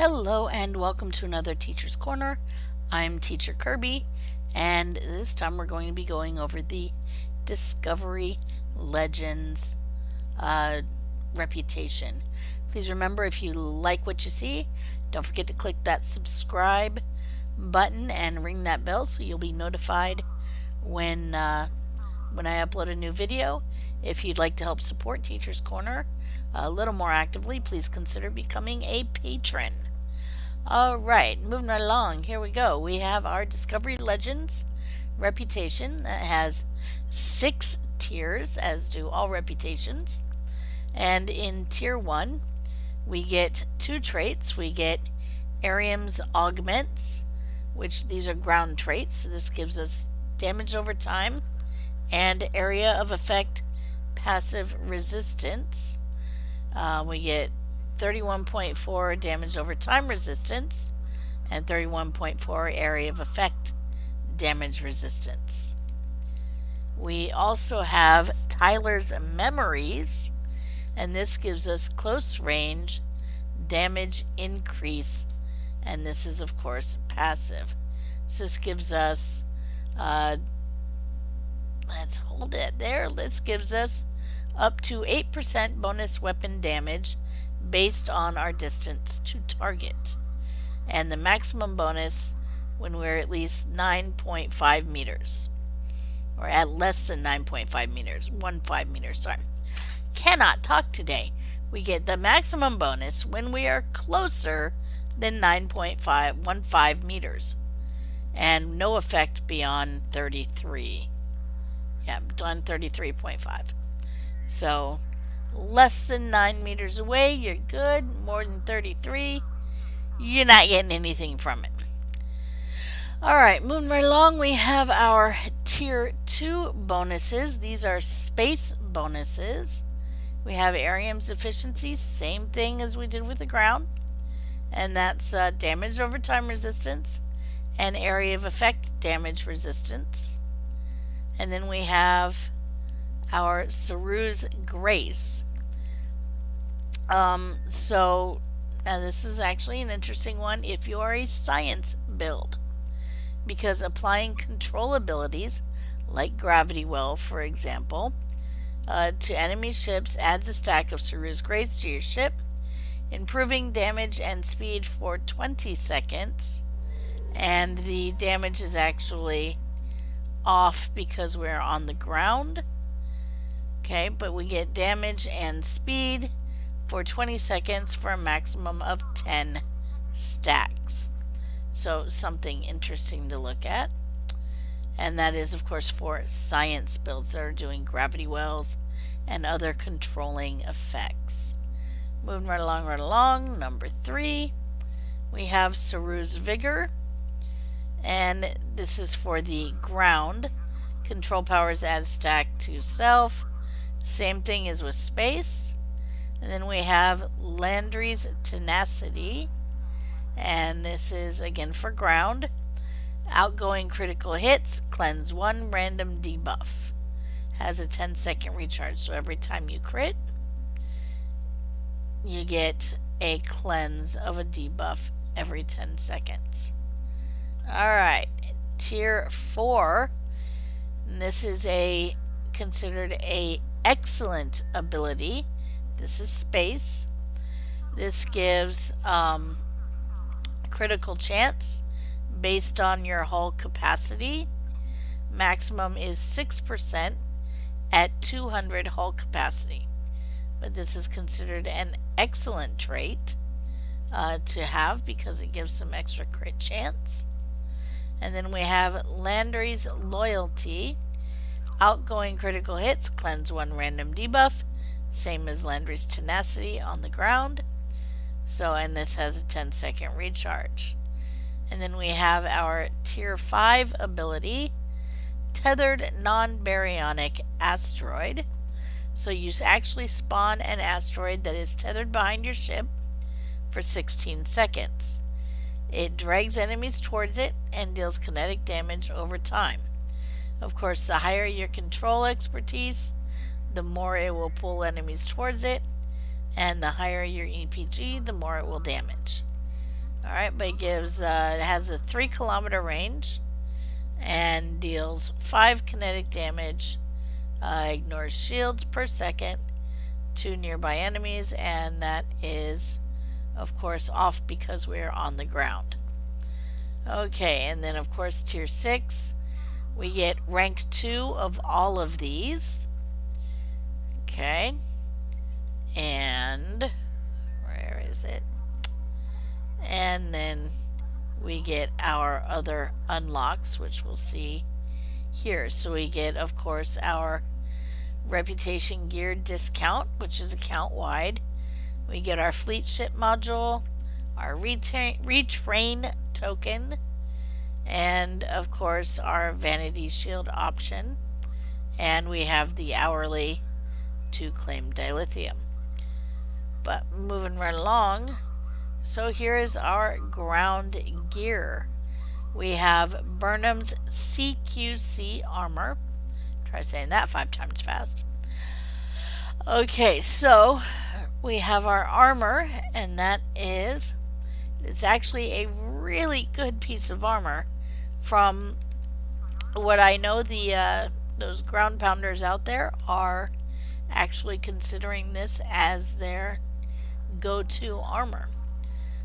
Hello and welcome to another Teacher's Corner. I'm Teacher Kirby, and this time we're going to be going over the Discovery Legends reputation. Please remember, if you like what you see, don't forget to click that subscribe button and ring that bell so you'll be notified when I upload a new video. If you'd like to help support Teacher's Corner a little more actively, please consider becoming a patron. Alright, moving right along, here we go. We have our Discovery Legends reputation that has 6 tiers, as do all reputations. And in tier 1, we get 2 traits. We get Arium's Augments, which these are ground traits, so this gives us damage over time and area of effect passive resistance. We get 31.4 damage over time resistance and 31.4 area of effect damage resistance. We also have Tyler's Memories, and this gives us close range damage increase, and this is of course passive. So this gives us let's hold it there. This gives us up to 8% bonus weapon damage based on our distance to target, and the maximum bonus when we're at least 9.5 meters, or at less than 9.5 meters, 15 meters, sorry. Cannot talk today. We get the maximum bonus when we are closer than 9.15 meters, and no effect beyond 33. Yeah, done 33.5. So less than 9 meters away, you're good. More than 33, you're not getting anything from it. Alright, moving right along, we have our tier 2 bonuses. These are space bonuses. We have Arium's Efficiency, same thing as we did with the ground, and that's damage over time resistance and area of effect damage resistance. And then we have our Saru's Grace. So this is actually an interesting one if you are a science build, because applying control abilities like Gravity Well, for example, to enemy ships adds a stack of Saru's Grace to your ship, improving damage and speed for 20 seconds, and the damage is actually off because we're on the ground. Okay, but we get damage and speed for 20 seconds for a maximum of 10 stacks. So something interesting to look at. And that is, of course, for science builds that are doing gravity wells and other controlling effects. Moving right along, number 3, we have Saru's Vigor. And this is for the ground. Control powers add a stack to self. Same thing as with space. And then we have Landry's Tenacity, and this is again for ground. Outgoing critical hits, cleanse 1 random debuff. Has a 10-second recharge, so every time you crit, you get a cleanse of a debuff every 10 seconds. Alright, tier 4, and this is considered a excellent ability. This is space. This gives critical chance based on your hull capacity. Maximum is 6% at 200 hull capacity, but this is considered an excellent trait to have because it gives some extra crit chance. And then we have Landry's Loyalty. Outgoing critical hits, cleanse 1 random debuff, same as Landry's Tenacity on the ground. So, and this has a 10-second recharge. And then we have our tier 5 ability, Tethered Non-Baryonic Asteroid. So you actually spawn an asteroid that is tethered behind your ship for 16 seconds. It drags enemies towards it and deals kinetic damage over time. Of course, the higher your control expertise, the more it will pull enemies towards it, and the higher your EPG, the more it will damage. All right, but it has a 3 kilometer range and deals 5 kinetic damage. Ignores shields per second to nearby enemies, and that is, of course, off because we're on the ground. Okay, and then of course tier 6, we get rank 2 of all of these. Okay, and where is it? And then we get our other unlocks, which we'll see here. So we get, of course, our reputation gear discount, which is account wide. We get our fleet ship module, our retrain token, and of course our vanity shield option. And we have the hourly to claim dilithium. But moving right along, so here is our ground gear. We have Burnham's CQC armor. Try saying that 5 times fast. Okay, so we have our armor, and it's actually a really good piece of armor. From what I know, those ground pounders out there are actually considering this as their go-to armor.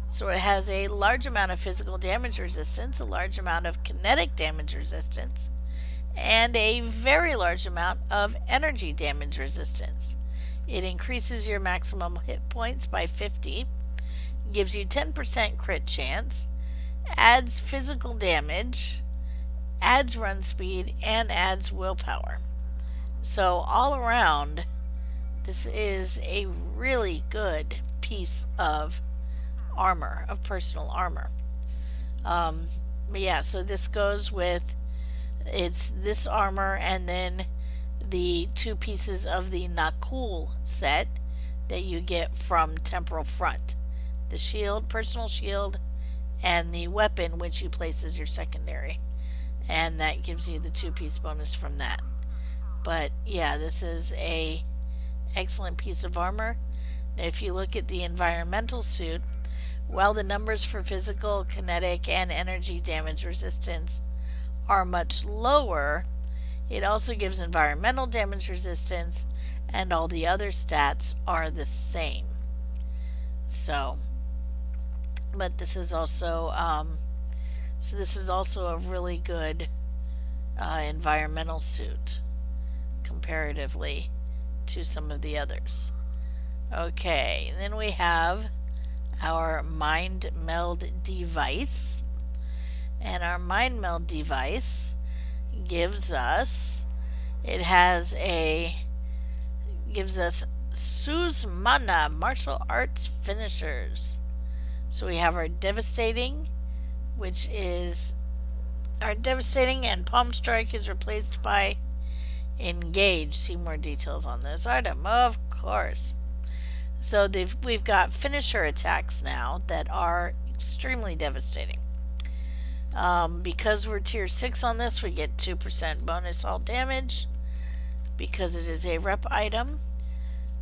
So it has a large amount of physical damage resistance, a large amount of kinetic damage resistance, and a very large amount of energy damage resistance. It increases your maximum hit points by 50, gives you 10% crit chance, adds physical damage, adds run speed, and adds willpower. So all around, this is a really good piece of armor, of personal armor. But yeah, so this goes with, it's this armor and then the 2 pieces of the Nakul set that you get from Temporal Front. The shield, personal shield, and the weapon, which you place as your secondary. And that gives you the 2-piece bonus from that. But yeah, this is a excellent piece of armor. Now, if you look at the environmental suit, while the numbers for physical, kinetic, and energy damage resistance are much lower, it also gives environmental damage resistance, and all the other stats are the same. So, but this is also a really good environmental suit comparatively to some of the others. Okay, and then we have our Mind Meld device. And our Mind Meld device gives us Suzmana martial arts finishers. So we have our devastating, and palm strike is replaced by engage. See more details on this item, of course. So we've got finisher attacks now that are extremely devastating. Because we're tier 6 on this, we get 2% bonus all damage because it is a rep item.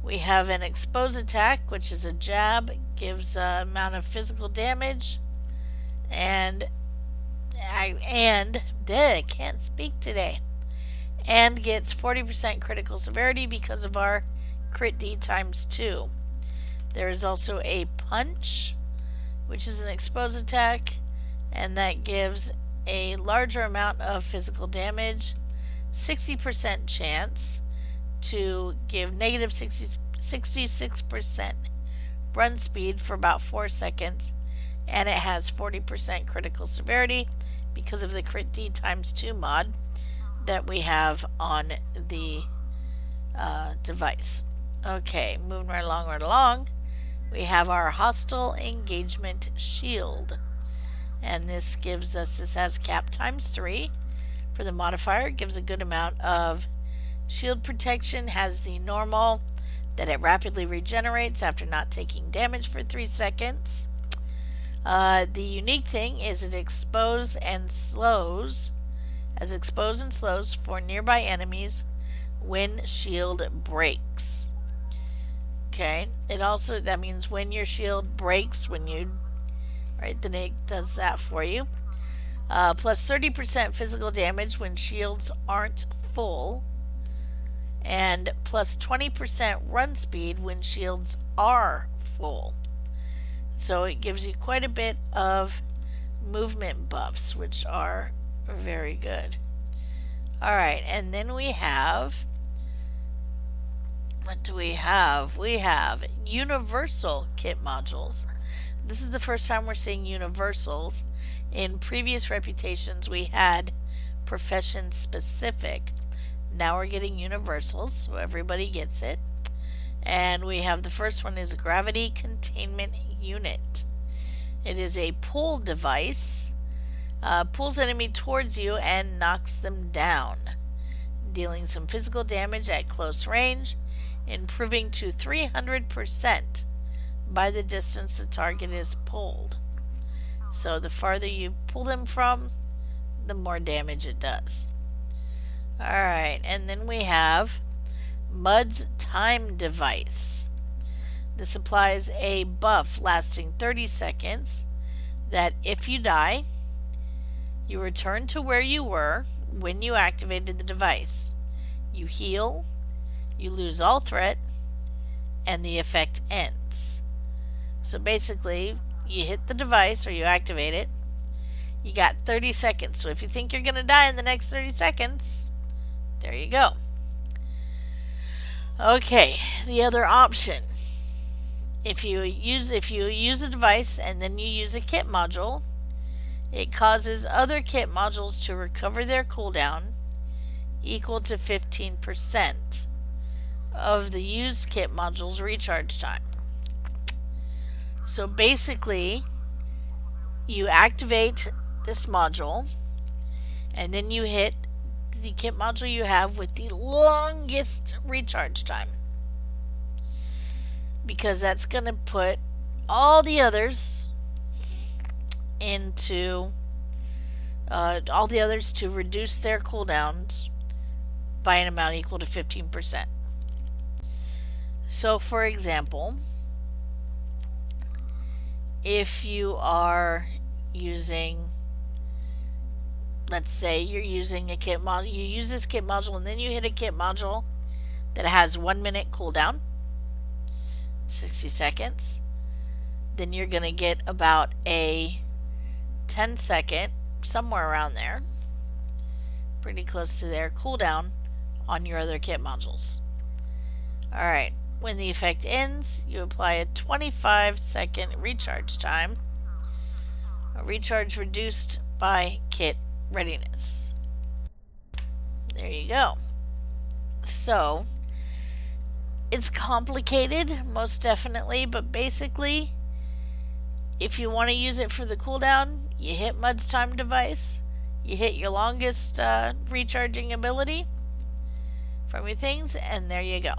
We have an expose attack, which is a jab, gives amount of physical damage, and I can't speak today, and gets 40% critical severity because of our crit D times 2. There is also a punch, which is an expose attack, and that gives a larger amount of physical damage, 60% chance to give negative 66% run speed for about 4 seconds, and it has 40% critical severity because of the crit D times 2 mod that we have on the device. Okay, moving right along, we have our hostile engagement shield, and this has cap times 3 for the modifier. It gives a good amount of shield protection, has the normal that it rapidly regenerates after not taking damage for 3 seconds. The unique thing is it expose and slows for nearby enemies when shield breaks. Okay, that means when your shield breaks, when you right? Then it does that for you. Plus 30% physical damage when shields aren't full, and plus 20% run speed when shields are full. So it gives you quite a bit of movement buffs, which are very good. Alright, and then we have, what do we have? We have universal kit modules. This is the first time we're seeing universals. In previous reputations, we had profession specific. Now we're getting universals, so everybody gets it. And we have the first one is a gravity containment unit. It is a pull device. Pulls enemy towards you and knocks them down, dealing some physical damage at close range, improving to 300% by the distance the target is pulled. So the farther you pull them from, the more damage it does. Alright, and then we have Meld's time device. This applies a buff lasting 30 seconds that if you die, you return to where you were when you activated the device. You heal, you lose all threat, and the effect ends. So basically, you hit the device or you activate it, you got 30 seconds. So if you think you're going to die in the next 30 seconds, there you go. Okay, the other option. If you use a device and then you use a kit module, it causes other kit modules to recover their cooldown equal to 15% of the used kit module's recharge time. So basically, you activate this module and then you hit the kit module you have with the longest recharge time, because that's going to put all the others into to reduce their cooldowns by an amount equal to 15%. So for example, if you are using, let's say you're using a kit module, you use this kit module and then you hit a kit module that has 1 minute cooldown, 60 seconds, then you're going to get about a 10-second, somewhere around there, pretty close to their cooldown on your other kit modules. Alright, when the effect ends, you apply a 25-second recharge time, a recharge reduced by kit readiness. There you go. So, it's complicated, most definitely, but basically, if you want to use it for the cooldown, you hit Meld's time device, you hit your longest recharging ability from your things, and there you go.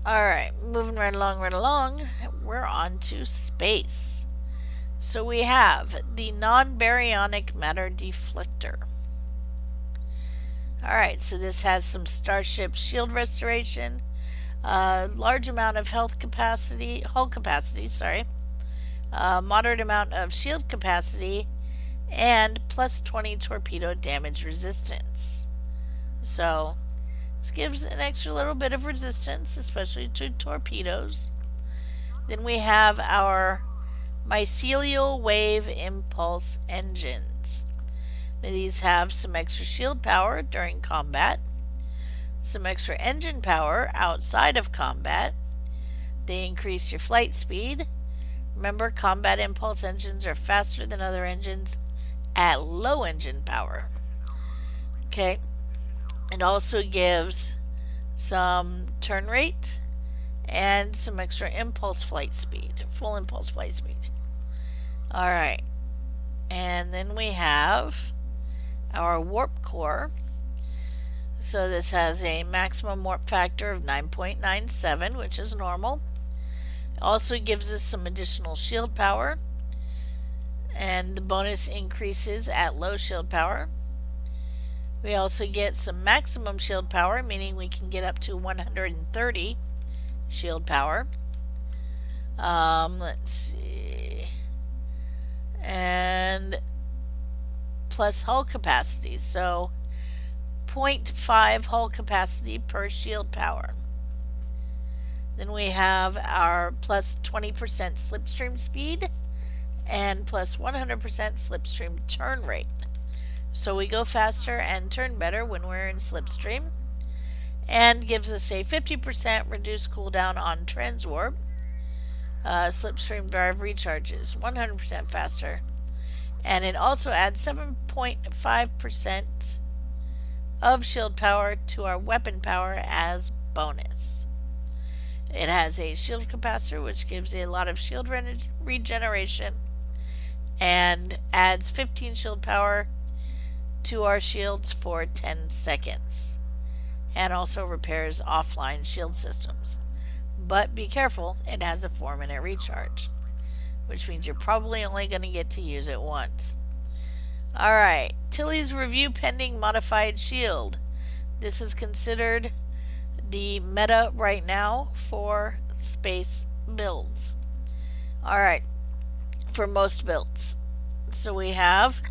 Alright, moving right along, we're on to space. So we have the non-baryonic matter deflector. Alright, so this has some starship shield restoration, large amount of hull capacity, moderate amount of shield capacity, and plus 20 torpedo damage resistance. So this gives an extra little bit of resistance, especially to torpedoes. Then we have our mycelial wave impulse engines. Now, these have some extra shield power during combat, some extra engine power outside of combat. They increase your flight speed. Remember, combat impulse engines are faster than other engines at low engine power. Okay. It also gives some turn rate and some extra impulse flight speed, full impulse flight speed. Alright, and then we have our warp core. So this has a maximum warp factor of 9.97, which is normal. It also gives us some additional shield power, and the bonus increases at low shield power. We also get some maximum shield power, meaning we can get up to 130 shield power. Let's see. plus hull capacity. So 0.5 hull capacity per shield power. Then we have our plus 20% slipstream speed and plus 100% slipstream turn rate. So we go faster and turn better when we're in slipstream, and gives us a 50% reduced cooldown on transwarp. Slipstream drive recharges 100% faster, and it also adds 7.5% of shield power to our weapon power as bonus. It has a shield capacitor, which gives a lot of shield regeneration and adds 15 shield power to our shields for 10 seconds, and also repairs offline shield systems. But be careful, it has a 4-minute recharge, which means you're probably only going to get to use it once. Alright, Tilly's review pending modified shield. This is considered the meta right now for space builds. Alright, for most builds. So we have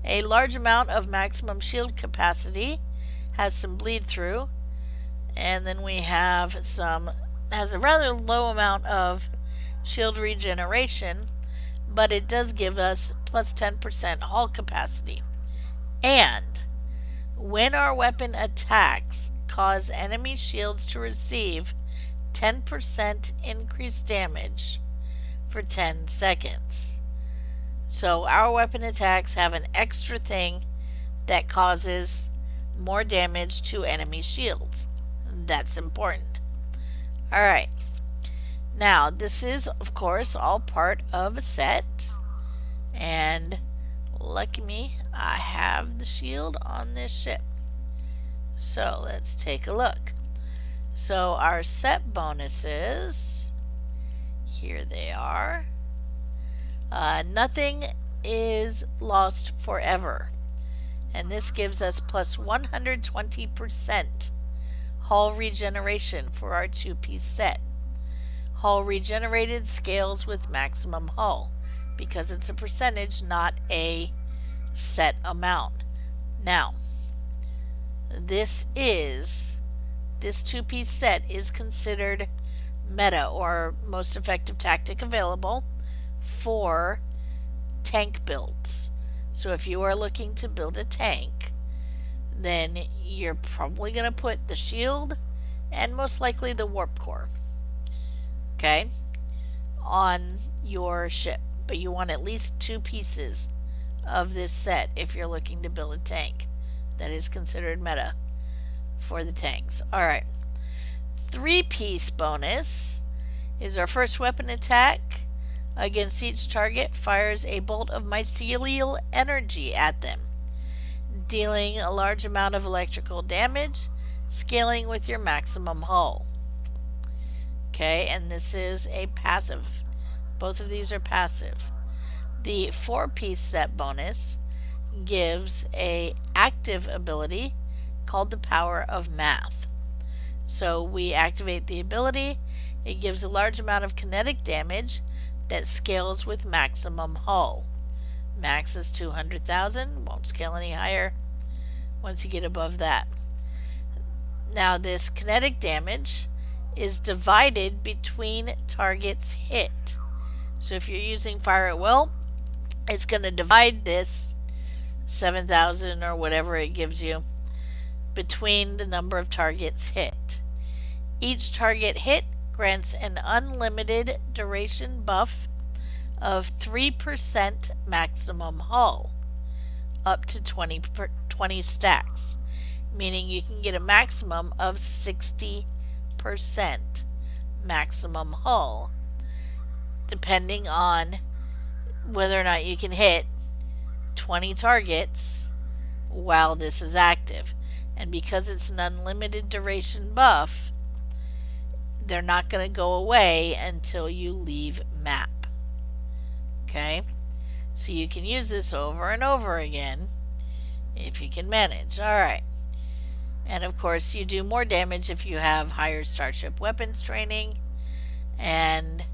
a large amount of maximum shield capacity, has some bleed through, and then we have has a rather low amount of shield regeneration, but it does give us plus 10% hull capacity. And when our weapon attacks cause enemy shields to receive 10% increased damage for 10 seconds. So our weapon attacks have an extra thing that causes more damage to enemy shields. That's important. Alright. Now, this is, of course, all part of a set. And lucky me, I have the shield on this ship. So let's take a look. So our set bonuses, here they are. Nothing is lost forever, and this gives us plus 120% hull regeneration for our 2-piece set. Hull regenerated scales with maximum hull because it's a percentage, not a set amount. Now, this 2-piece set is considered meta, or most effective tactic available, for tank builds. So if you are looking to build a tank, then you're probably going to put the shield and most likely the warp core, okay, on your ship. But you want at least 2 pieces of this set if you're looking to build a tank. That is considered meta for the tanks. Alright, 3-piece bonus is our first weapon attack against each target fires a bolt of mycelial energy at them, dealing a large amount of electrical damage, scaling with your maximum hull. Okay, and this is a passive. Both of these are passive. The 4-piece set bonus gives a active ability called the Power of Math. So we activate the ability. It gives a large amount of kinetic damage that scales with maximum hull. Max is 200,000, won't scale any higher once you get above that. Now this kinetic damage is divided between targets hit. So if you're using fire at will, it's going to divide this 7,000 or whatever it gives you between the number of targets hit. Each target hit grants an unlimited duration buff of 3% maximum hull, up to 20 stacks, meaning you can get a maximum of 60% maximum hull, depending on whether or not you can hit 20 targets while this is active. And because it's an unlimited duration buff, they're not going to go away until you leave map. Okay, so you can use this over and over again if you can manage. Alright, and of course you do more damage if you have higher starship weapons training and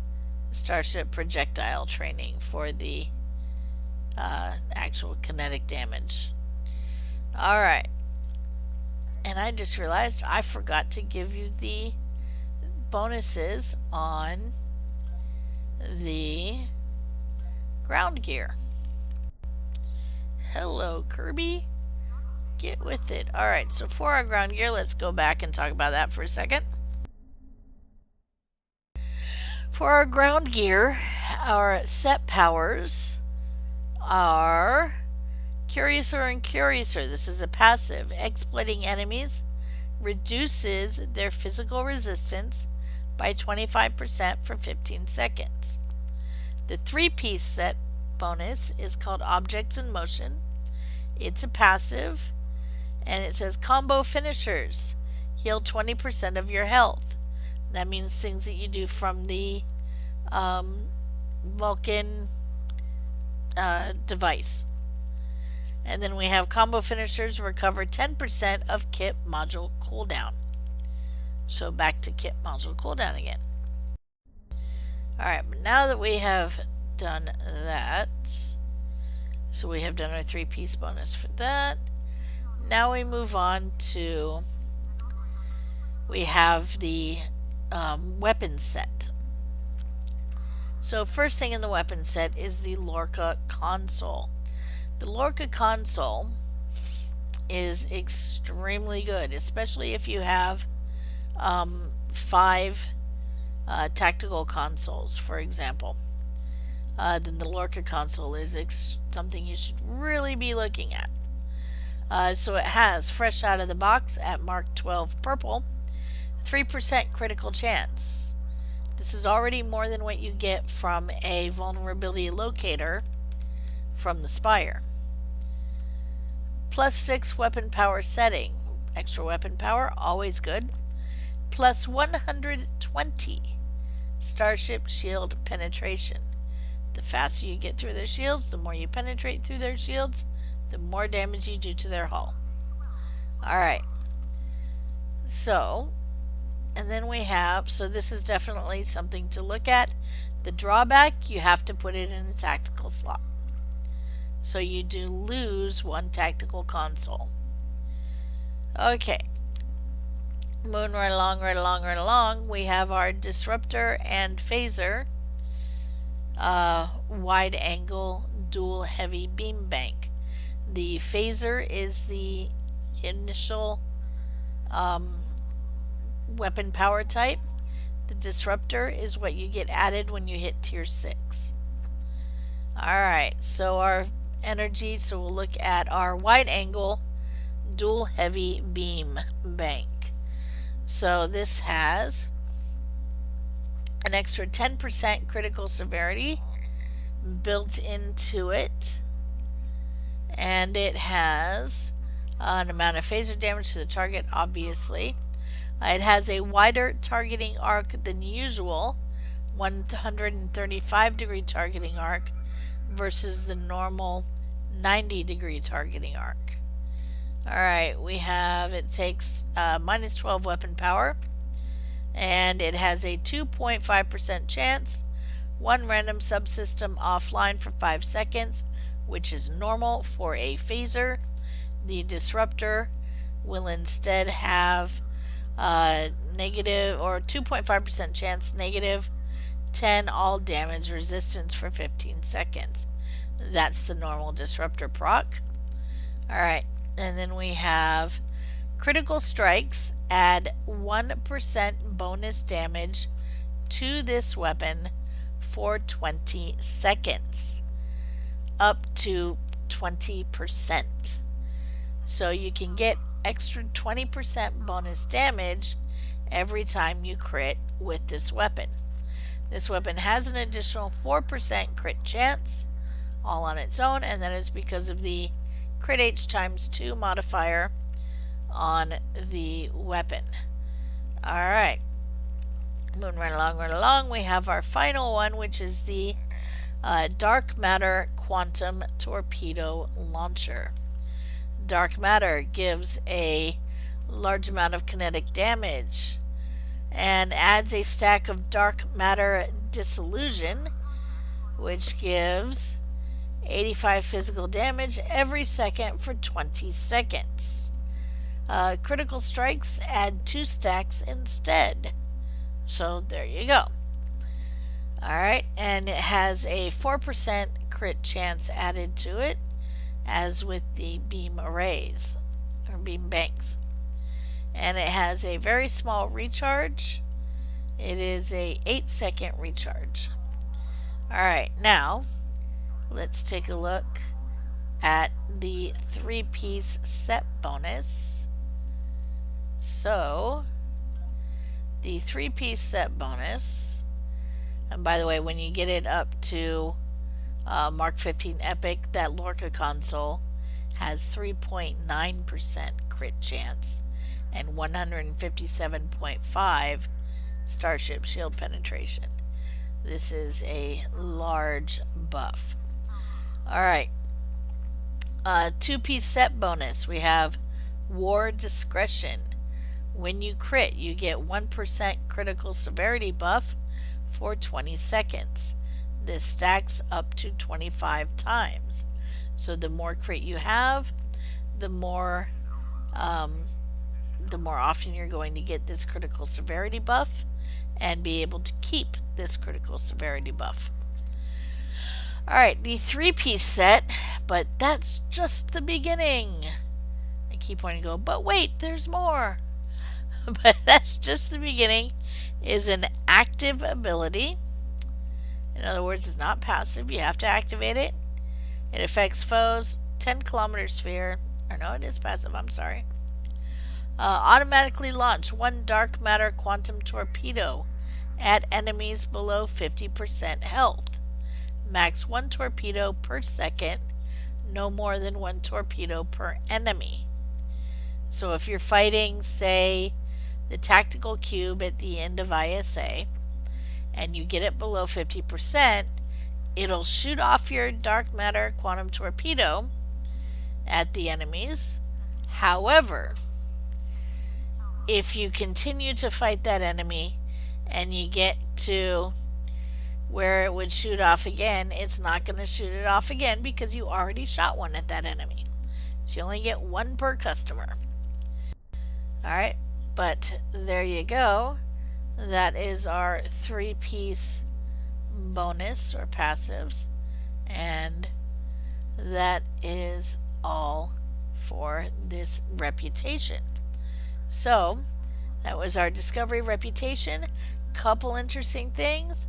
starship projectile training for the actual actual kinetic damage. Alright. And I just realized I forgot to give you the bonuses on the ground gear. Hello, Kirby. Get with it. Alright, so for our ground gear, let's go back and talk about that for a second. For our ground gear, our set powers are Curiouser and Curiouser. This is a passive. Exploiting enemies reduces their physical resistance by 25% for 15 seconds. The 3-piece set bonus is called Objects in Motion. It's a passive, and it says Combo Finishers. Heal 20% of your health. That means things that you do from the Vulcan device. And then we have Combo Finishers recover 10% of kit module cooldown. So back to kit module cooldown again. Alright, but now that we have done that, so we have done our 3-piece bonus for that. Now we move on to, we have the weapon set. So first thing in the weapon set is the Lorca console. The Lorca console is extremely good, especially if you have 5 tactical consoles, for example. Then the Lorca console is something you should really be looking at. So it has, fresh out of the box at Mark 12 purple, 3% critical chance. This is already more than what you get from a vulnerability locator from the Spire. Plus 6 weapon power setting. Extra weapon power, always good. Plus 120 Starship shield penetration. The faster you get through their shields, the more you penetrate through their shields, the more damage you do to their hull. Alright. So, and then we have, so this is definitely something to look at. The drawback, you have to put it in a tactical slot. So you do lose 1 tactical console. Okay. Moving right along, we have our Disruptor and Phaser wide angle dual heavy beam bank. The Phaser is the initial weapon power type. The Disruptor is what you get added when you hit tier 6. Alright, so our energy, so we'll look at our wide angle dual heavy beam bank. So this has an extra 10% critical severity built into it, and it has an amount of phaser damage to the target, obviously. It has a wider targeting arc than usual, 135 degree targeting arc versus the normal 90 degree targeting arc. Alright, we have, it takes minus 12 weapon power, and it has a 2.5% chance, 1 random subsystem offline for 5 seconds, which is normal for a phaser. The Disruptor will instead have negative or 2.5% chance, negative 10 all damage resistance for 15 seconds. That's the normal Disruptor proc. Alright, and then we have critical strikes add 1% bonus damage to this weapon for 20 seconds, up to 20%. So you can get extra 20% bonus damage every time you crit with this weapon. This weapon has an additional 4% crit chance all on its own, and that is because of the crit H times 2 modifier on the weapon. Alright, moving right along, we have our final one, which is the Dark Matter Quantum Torpedo Launcher. Dark Matter gives a large amount of kinetic damage and adds a stack of Dark Matter Disillusion, which gives 85 physical damage every second for 20 seconds. Critical strikes add 2 stacks instead. So there you go. Alright, and it has a 4% crit chance added to it, as with the beam arrays, or beam banks. And it has a very small recharge. It is a 8-second recharge. Alright, now let's take a look at the 3-piece set bonus. So, the 3-piece set bonus, and by the way, when you get it up to Mark 15 Epic, that Lorca console has 3.9% crit chance and 157.5 Starship shield penetration. This is a large buff. Alright, 2-piece set bonus. We have War Discretion. When you crit, you get 1% critical severity buff for 20 seconds. This stacks up to 25 times. So the more crit you have, the more often you're going to get this critical severity buff and be able to keep this critical severity buff. Alright, the 3-piece set, but that's just the beginning. I keep wanting to go, but wait, there's more. But that's just the beginning. Is an active ability. In other words, it's not passive. You have to activate it. It affects foes 10-kilometer sphere. Or no, it is passive. I'm sorry. Automatically launch 1 dark matter quantum torpedo at enemies below 50% health. Max 1 torpedo per second. No more than 1 torpedo per enemy. So if you're fighting, say, the tactical cube at the end of ISA, and you get it below 50%, it'll shoot off your dark matter quantum torpedo at the enemies. However, if you continue to fight that enemy and you get to where it would shoot off again, it's not going to shoot it off again because you already shot one at that enemy. So you only get 1 per customer. Alright, but there you go. That is our 3-piece bonus or passives, and that is all for this reputation. So that was our discovery reputation. Couple interesting things.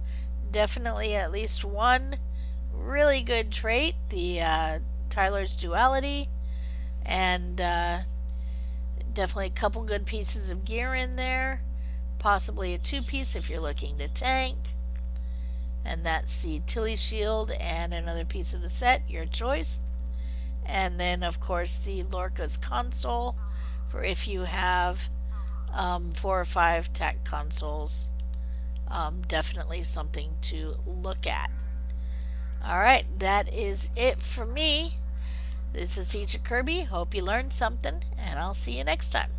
Definitely at least one really good trait, the Tyler's duality, and definitely a couple good pieces of gear in there. Possibly a 2-piece if you're looking to tank. And that's the Tilly shield and another piece of the set, your choice. And then of course the Lorca's console for if you have 4 or 5 TAC consoles. Definitely something to look at. Alright, that is it for me. This is Teacher Kirby. Hope you learned something, and I'll see you next time.